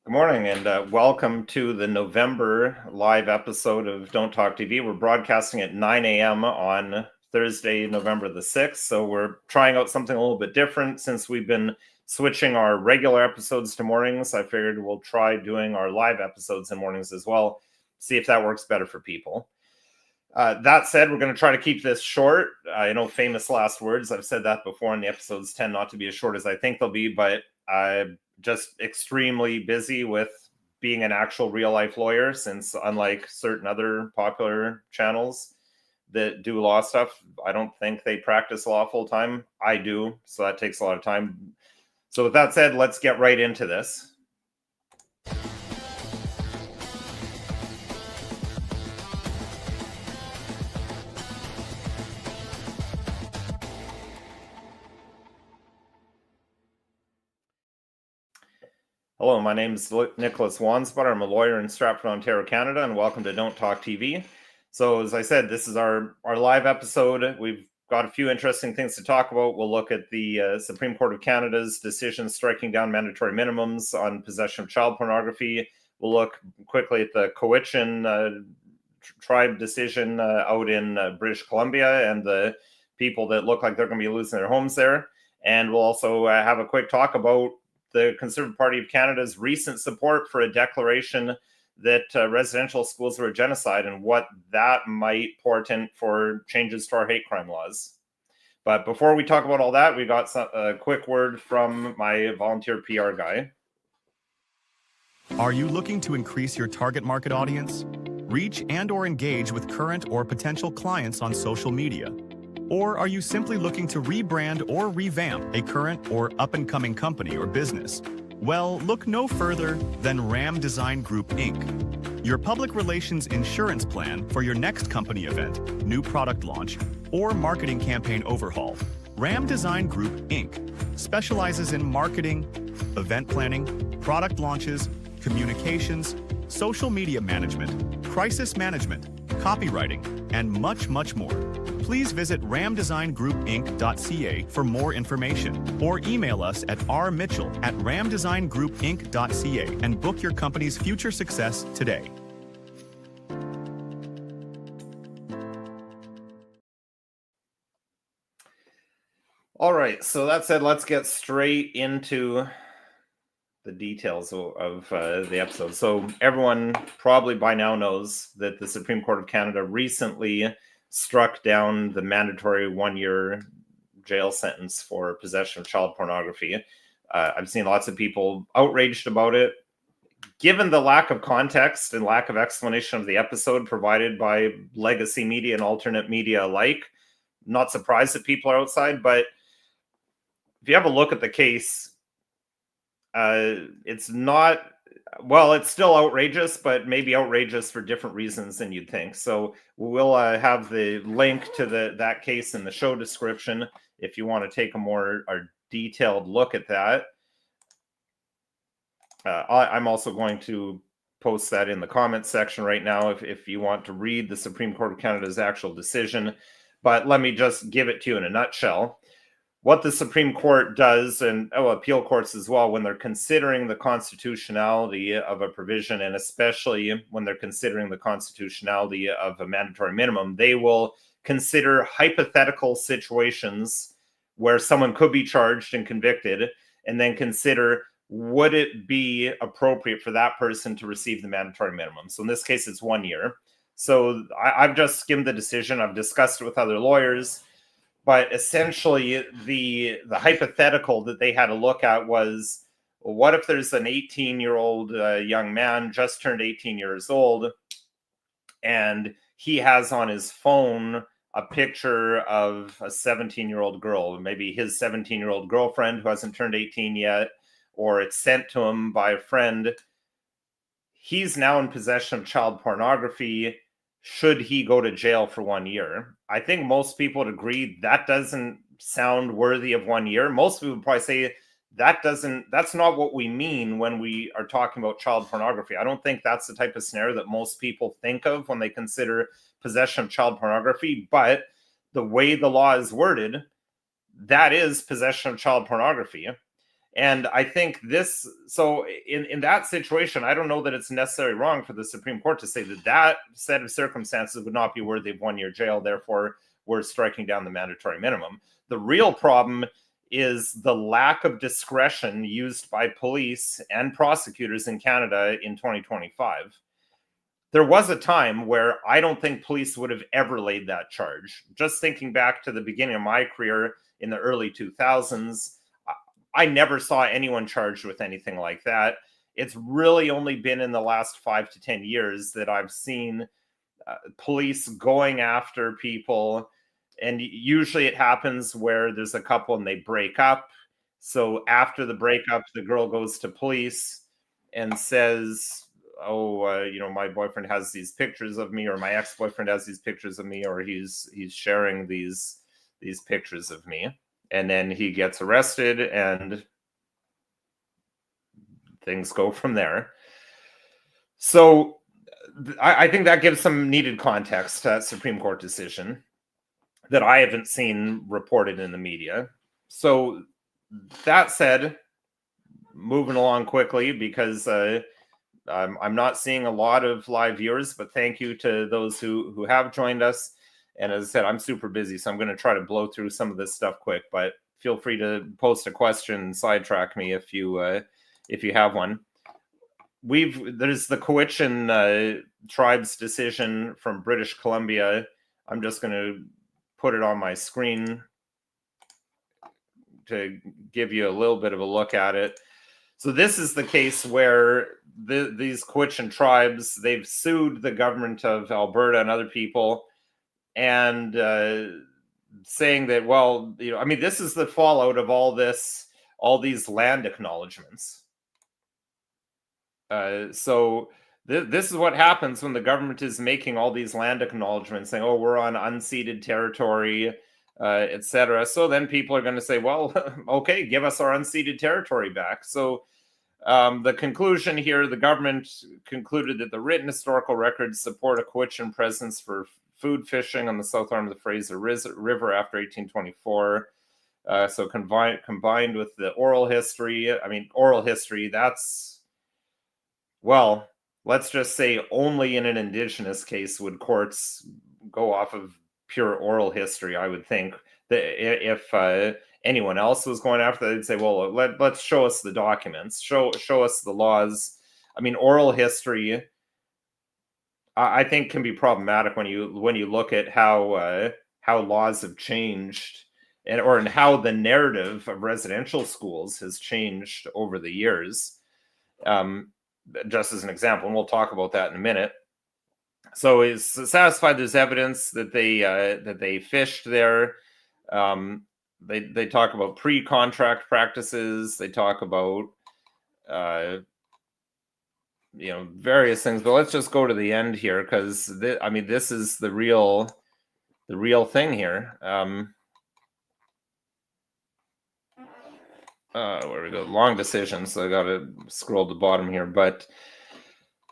Good morning and welcome to the November live episode of Don't Talk TV. We're broadcasting at 9 a.m. on Thursday, November the 6th. So we're trying out something a little bit different since we've been switching our regular episodes to mornings. I figured we'll try doing our live episodes in mornings as well, see if that works better for people. That said, we're going to try to keep this short. I know famous last words. I've said that before, and the episodes tend not to be as short as I think they'll be, but I'm just extremely busy with being an actual real-life lawyer, since unlike certain other popular channels that do law stuff, I don't think they practice law full-time. I do, so that takes a lot of time. So with that said, let's get right into this. Hello, my name is Nicholas Wansbutter. I'm a lawyer in Stratford, Ontario, Canada, and welcome to Don't Talk TV. So as I said, this is our live episode. We've got a few interesting things to talk about. We'll look at the Supreme Court of Canada's decision striking down mandatory minimums on possession of child pornography. We'll look quickly at the Cowichan tribe decision out in British Columbia and the people that look like they're going to be losing their homes there. And we'll also have a quick talk about the Conservative Party of Canada's recent support for a declaration that residential schools are a genocide and what that might portend for changes to our hate crime laws. But before we talk about all that, we got a quick word from my volunteer PR guy. Are you looking to increase your target market audience? Reach and/or engage with current or potential clients on social media? Or are you simply looking to rebrand or revamp a current or up-and-coming company or business? Well, look no further than Ram Design Group, Inc., your public relations insurance plan for your next company event, new product launch, or marketing campaign overhaul. Ram Design Group, Inc. specializes in marketing, event planning, product launches, communications, social media management, crisis management, copywriting, and much, much more. Please visit ramdesigngroupinc.ca for more information or email us at rmitchell@ramdesigngroupinc.ca and book your company's future success today. All right, so that said, let's get straight into the details of the episode. So everyone probably by now knows that the Supreme Court of Canada recently struck down the mandatory 1-year jail sentence for possession of child pornography. I've seen lots of people outraged about it. Given the lack of context and lack of explanation of the episode provided by legacy media and alternate media alike, not surprised that people are outside, but if you have a look at the case, it's not, well, it's still outrageous, but maybe outrageous for different reasons than you'd think. So we'll have the link to that case in the show description if you want to take a more detailed look at that. I'm also going to post that in the comments section right now if you want to read the Supreme Court of Canada's actual decision. But let me just give it to you in a nutshell. What the Supreme Court does, and appeal courts as well, when they're considering the constitutionality of a provision, and especially when they're considering the constitutionality of a mandatory minimum, they will consider hypothetical situations where someone could be charged and convicted, and then consider, would it be appropriate for that person to receive the mandatory minimum? So in this case, it's 1 year. So I've just skimmed the decision. I've discussed it with other lawyers. But essentially, the hypothetical that they had to look at was, well, what if there's an 18-year-old young man, just turned 18 years old, and he has on his phone a picture of a 17-year-old girl, maybe his 17-year-old girlfriend who hasn't turned 18 yet, or it's sent to him by a friend. He's now in possession of child pornography. Should he go to jail for 1 year? I think most people would agree that doesn't sound worthy of 1 year. Most people would probably say that's not what we mean when we are talking about child pornography. I don't think that's the type of scenario that most people think of when they consider possession of child pornography. But the way the law is worded, that is possession of child pornography. And I think this, so in that situation, I don't know that it's necessarily wrong for the Supreme Court to say that that set of circumstances would not be worthy of 1 year jail. Therefore, we're striking down the mandatory minimum. The real problem is the lack of discretion used by police and prosecutors in Canada in 2025. There was a time where I don't think police would have ever laid that charge. Just thinking back to the beginning of my career in the early 2000s, I never saw anyone charged with anything like that. It's really only been in the last 5 to 10 years that I've seen police going after people. And usually it happens where there's a couple and they break up. So after the breakup, the girl goes to police and says, oh, my boyfriend has these pictures of me, or my ex-boyfriend has these pictures of me, or he's sharing these pictures of me. And then he gets arrested and things go from there. So I think that gives some needed context to that Supreme Court decision that I haven't seen reported in the media. So that said, moving along quickly, because I'm not seeing a lot of live viewers, but thank you to those who have joined us. And as I said, I'm super busy, so I'm going to try to blow through some of this stuff quick, but feel free to post a question and sidetrack me if you have one. There's the Cowichan tribes decision from British Columbia. I'm just going to put it on my screen to give you a little bit of a look at it. So this is the case where these Cowichan tribes, they've sued the government of Alberta and other people, and saying that, well, this is the fallout of all these land acknowledgements. So this is what happens when the government is making all these land acknowledgements, saying, oh, we're on unceded territory, etc. So then people are going to say, well, okay, give us our unceded territory back. So the conclusion here, the government concluded that the written historical records support a Cowichan presence for food fishing on the south arm of the Fraser River after 1824. So combined with the oral history, that's, well, let's just say only in an Indigenous case would courts go off of pure oral history, I would think. That if anyone else was going after that, they'd say, well, let's show us the documents, show us the laws. Oral history, I think, can be problematic when you look at how laws have changed, and how the narrative of residential schools has changed over the years. Just as an example, and we'll talk about that in a minute. So is satisfied there's evidence that they fished there. They talk about pre-contract practices. They talk about various things, but let's just go to the end here, because this is the real thing here. Where we go, long decisions. So I got to scroll to the bottom here, but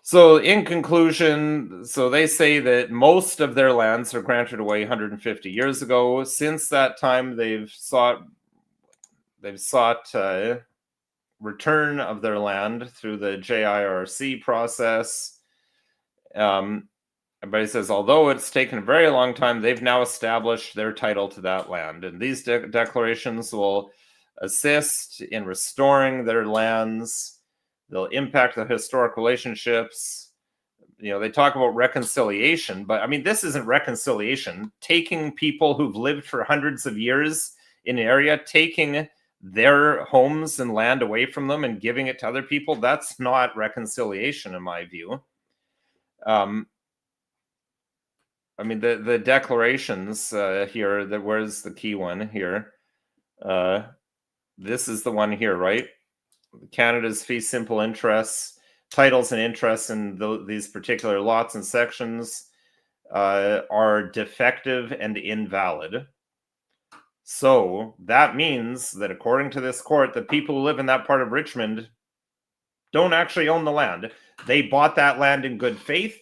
so in conclusion, so they say that most of their lands are granted away 150 years ago. Since that time, they've sought return of their land through the JIRC process. Everybody says, although it's taken a very long time, they've now established their title to that land. And these declarations will assist in restoring their lands. They'll impact the historic relationships. They talk about reconciliation, but this isn't reconciliation. Taking people who've lived for hundreds of years in an area, taking their homes and land away from them and giving it to other people, that's not reconciliation in my view. The declarations here, where's the key one here? This is the one here, right? Canada's fee simple interests, titles and interests in these particular lots and sections are defective and invalid. So that means that according to this court, the people who live in that part of Richmond don't actually own the land. They bought that land in good faith.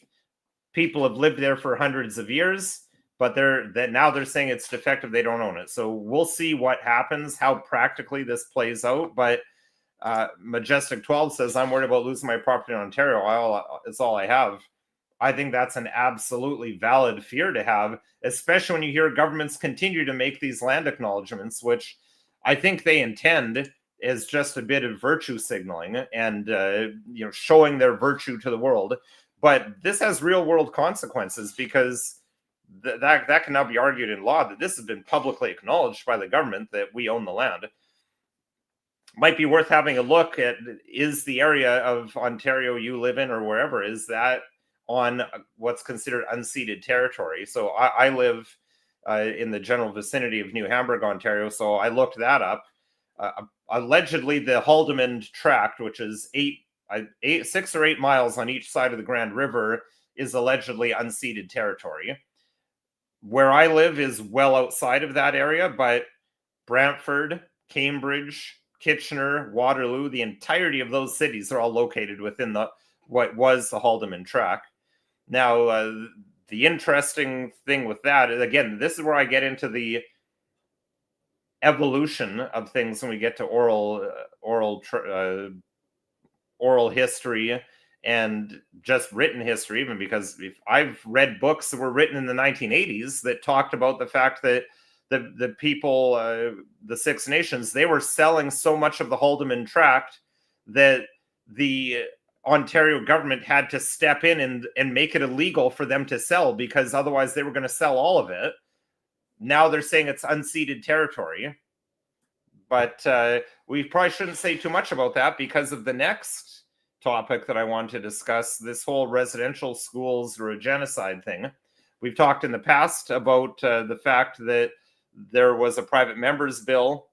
People have lived there for hundreds of years, but now they're saying it's defective. They don't own it. So we'll see what happens, how practically this plays out. But Majestic 12 says, I'm worried about losing my property in Ontario. It's all I have. I think that's an absolutely valid fear to have, especially when you hear governments continue to make these land acknowledgements, which I think they intend is just a bit of virtue signaling and showing their virtue to the world. But this has real world consequences, because that can now be argued in law that this has been publicly acknowledged by the government that we own the land. Might be worth having a look at, is the area of Ontario you live in or wherever, is that on what's considered unceded territory? So I live in the general vicinity of New Hamburg, Ontario, so I looked that up. Allegedly, the Haldimand Tract, which is 6 or 8 miles on each side of the Grand River, is allegedly unceded territory. Where I live is well outside of that area, but Brantford, Cambridge, Kitchener, Waterloo, the entirety of those cities are all located within what was the Haldimand Tract. Now, the interesting thing with that is, again, this is where I get into the evolution of things when we get to oral history and just written history, even because if I've read books that were written in the 1980s that talked about the fact that the people, the Six Nations, they were selling so much of the Haldimand Tract that the Ontario government had to step in and make it illegal for them to sell, because otherwise they were going to sell all of it. Now they're saying it's unceded territory. But we probably shouldn't say too much about that, because of the next topic that I want to discuss, this whole residential schools or a genocide thing. We've talked in the past about the fact that there was a private member's bill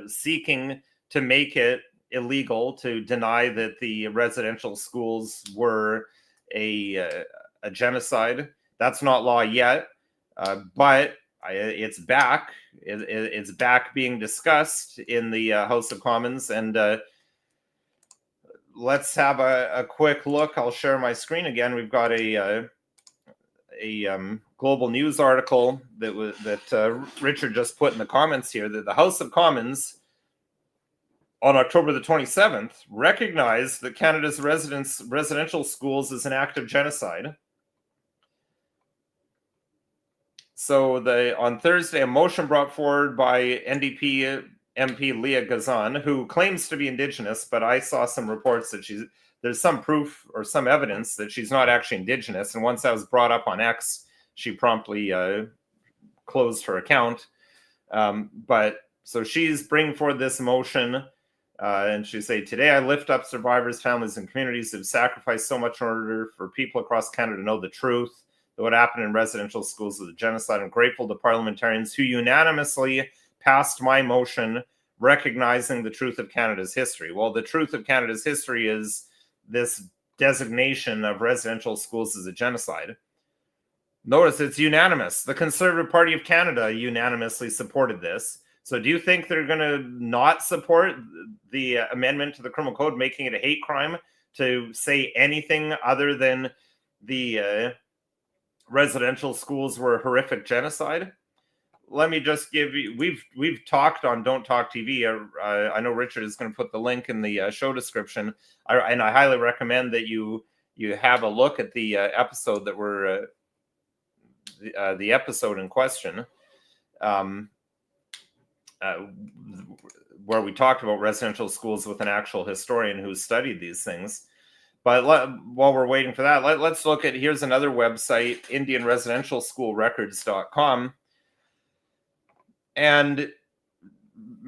seeking to make it illegal to deny that the residential schools were a genocide. That's not law yet, but it's back. It's back being discussed in the House of Commons. And let's have a quick look. I'll share my screen again. We've got a Global News article that Richard just put in the comments here, that the House of Commons on October the 27th recognized that Canada's residential schools is an act of genocide. So on Thursday, a motion brought forward by NDP MP Leah Gazan, who claims to be Indigenous, but I saw some reports that there's some proof or some evidence that she's not actually Indigenous. And once that was brought up on X, she promptly closed her account. But so she's bringing forward this motion, and she say, today I lift up survivors, families, and communities who have sacrificed so much in order for people across Canada to know the truth that what happened in residential schools was a genocide. I'm grateful to parliamentarians who unanimously passed my motion recognizing the truth of Canada's history. Well, the truth of Canada's history is this designation of residential schools as a genocide. Notice it's unanimous. The Conservative Party of Canada unanimously supported this. So do you think they're going to not support the amendment to the criminal code, making it a hate crime to say anything other than the residential schools were a horrific genocide? Let me just give you, we've talked on Don't Talk TV. I know Richard is going to put the link in the show description, and I highly recommend that you have a look at the episode that we're the episode in question, where we talked about residential schools with an actual historian who studied these things. But while we're waiting for that, let's look at, here's another website, IndianResidentialSchoolRecords.com. And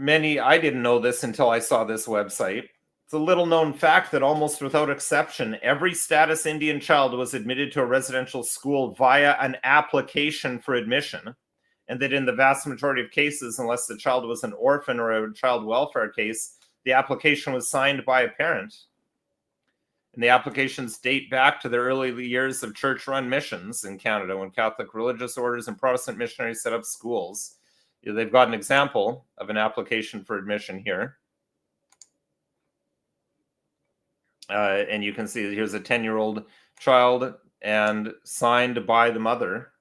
I didn't know this until I saw this website. It's a little known fact that almost without exception, every status Indian child was admitted to a residential school via an application for admission. And that in the vast majority of cases, unless the child was an orphan or a child welfare case, the application was signed by a parent. And the applications date back to the early years of church-run missions in Canada, when Catholic religious orders and Protestant missionaries set up schools. They've got an example of an application for admission here. And you can see that here's a 10-year-old child and signed by the mother.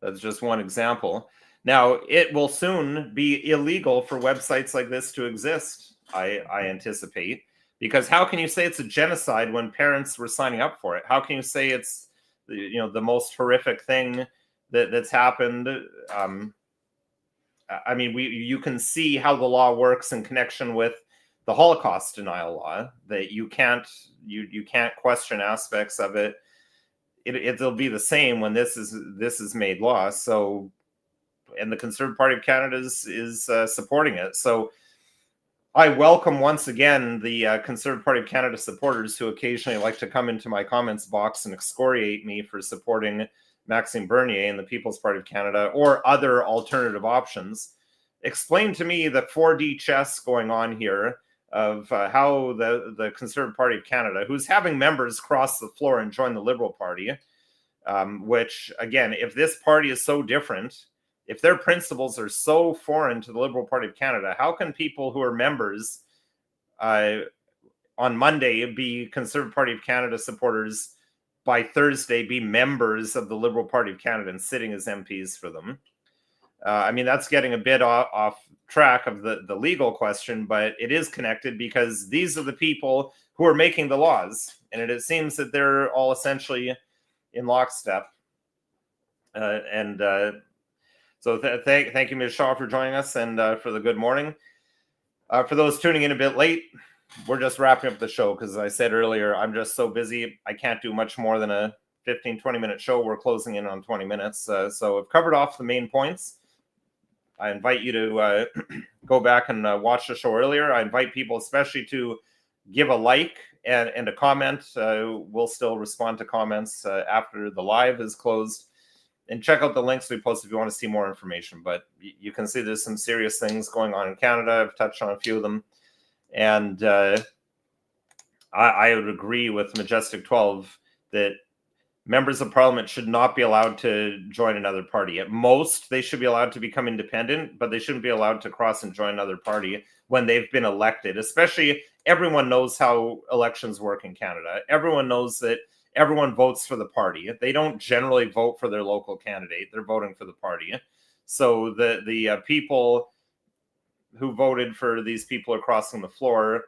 That's just one example. Now, it will soon be illegal for websites like this to exist I anticipate. Because how can you say it's a genocide when parents were signing up for it? How can you say it's the most horrific thing that's happened? I mean, you can see how the law works in connection with the Holocaust denial law, that you can't question aspects of it. It'll be the same when this is made law. So, and the Conservative Party of Canada is supporting it. So I welcome once again the Conservative Party of Canada supporters who occasionally like to come into my comments box and excoriate me for supporting Maxime Bernier and the People's Party of Canada or other alternative options. Explain to me the 4D chess going on here of how the Conservative Party of Canada, who's having members cross the floor and join the Liberal Party, which, again, if this party is so different, if their principles are so foreign to the Liberal Party of Canada, how can people who are members on Monday be Conservative Party of Canada supporters, by Thursday be members of the Liberal Party of Canada and sitting as MPs for them? I mean, that's getting a bit off track of the legal question, but it is connected because these are the people who are making the laws, and it seems that they're all essentially in lockstep. So thank you, Ms. Shaw, for joining us and for the good morning. For those tuning in a bit late, we're just wrapping up the show because, as I said earlier, I'm just so busy. I can't do much more than a 15, 20-minute show. We're closing in on 20 minutes. So I've covered off the main points. I invite you to go back and watch the show earlier. I invite people especially to give a like and a comment. We'll still respond to comments after the live is closed. And check out the links we post if you want to see more information. But you can see there's some serious things going on in Canada. I've touched on a few of them. And I would agree with Majestic 12 that members of Parliament should not be allowed to join another party. At most, they should be allowed to become independent, but they shouldn't be allowed to cross and join another party when they've been elected. Especially, everyone knows how elections work in Canada. Everyone knows that everyone votes for the party. They don't generally vote for their local candidate. They're voting for the party. So the people who voted for these people are crossing the floor,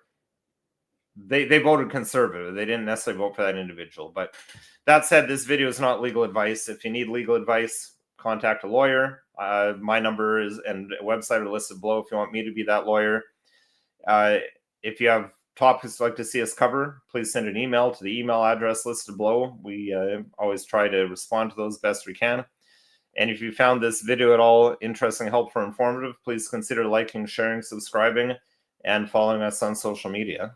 they voted Conservative. They didn't necessarily vote for that individual. But that said, this video is not legal advice. If you need legal advice, contact a lawyer. My number and website are listed below if you want me to be that lawyer. If you have topics you'd like to see us cover, please send an email to the email address listed below. We always try to respond to those best we can. And if you found this video at all interesting, helpful, or informative, please consider liking, sharing, subscribing, and following us on social media.